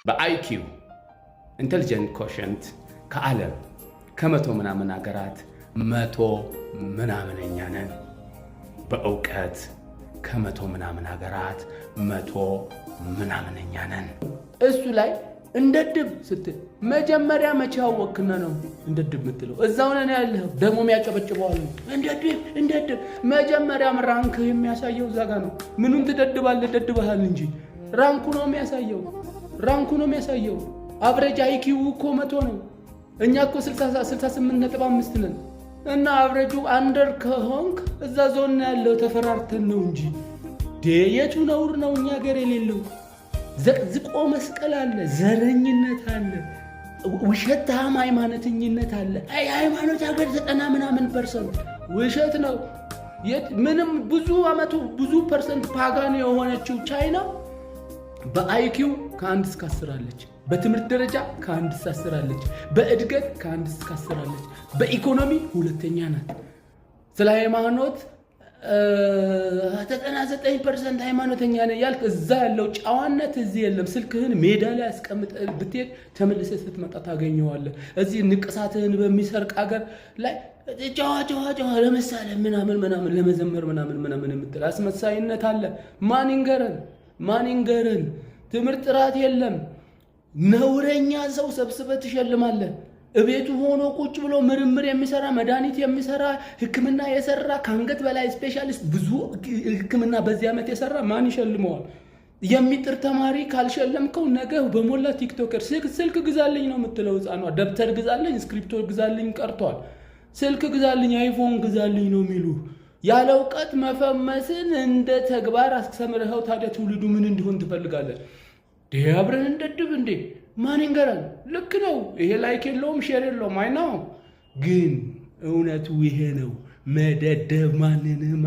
በአይኪው ኢንተሊጀንት ኮሸንት ከዓለም ከመቶ ምናምን ሀገራት 100 ምናምነኛ ነን። በእውቀት ከመቶ ምናምን ሀገራት 100 ምናምነኛ ነን። እሱ ላይ እንደድብ ስትል መጀመሪያ መቼ አወቅና ነው እንደድብ የምትለው? እዛው ነን ያለው ደግሞ የሚያጨበጭበዋል። እንደድብ መጀመሪያም ራንክ የሚያሳየው እዛ ጋር ነው። ምኑን ትደድባለህ? ደድበሃል እንጂ ራንኩ ነው የሚያሳየው። አቨሬጅ አይኪው እኮ 100 ነው። እኛ እኮ 68.5 ነን እና አቨሬጁ አንደር ከሆንክ እዛ ዞን ያለው ተፈራርተን ነው እንጂ የቱ ነውር ነው እኛ ሀገር የሌለው? ዘቅዝቆ መስቀል አለ፣ ዘረኝነት አለ፣ ውሸታም ሃይማኖተኝነት አለ። ሃይማኖት ሀገር 90 ምናምን % ውሸት ነው። ምንም ብዙ ፐርሰንት ፓጋን የሆነችው ቻይና በአይኪው ከ1 እስከ 10 አለች። በትምህርት ደረጃ ከ1 እስከ 10 አለች። በእድገት ከ1 እስከ 10 አለች። በኢኮኖሚ ሁለተኛ ናት። ስለ ሃይማኖት 99% ሃይማኖተኛ ነኝ ያልክ እዛ ያለው ጨዋነት እዚህ የለም። ስልክህን ሜዳ ላይ አስቀምጠህ ብትሄድ ተመልሰህ ስትመጣ ታገኘዋለህ። እዚህ ንቅሳትህን በሚሰርቅ አገር ላይ ጨዋ ለምሳሌ ምናምን ለመዘመር ምናምን የምትል አስመሳይነት አለ። ማን ይንገረን? ትምህርት ጥራት የለም። ነውረኛ ሰው ሰብስበህ ትሸልማለህ። እቤቱ ሆኖ ቁጭ ብሎ ምርምር የሚሰራ መድኃኒት የሚሰራ ሕክምና የሰራ ከአንገት በላይ ስፔሻሊስት ብዙ ሕክምና በዚህ ዓመት የሰራ ማን ይሸልመዋል? የሚጥር ተማሪ ካልሸለምከው ነገ በሞላ ቲክቶከር ስልክ ግዛልኝ ነው የምትለው። ሕፃኗ ደብተር ግዛልኝ፣ ስክሪፕቶ ግዛልኝ ቀርቷል። ስልክ ግዛልኝ፣ አይፎን ግዛልኝ ነው የሚሉ። ያለ እውቀት መፈመስን እንደ ተግባር አስተምረኸው ታዲያ ትውልዱ ምን እንዲሆን ትፈልጋለህ? አብረን እንደድብ እንዴ? ማን ይንገራል? ልክ ነው። ይሄ ላይክ የለውም ሼር የለውም አይናው፣ ግን እውነቱ ይሄ ነው። መደደብ ማንንም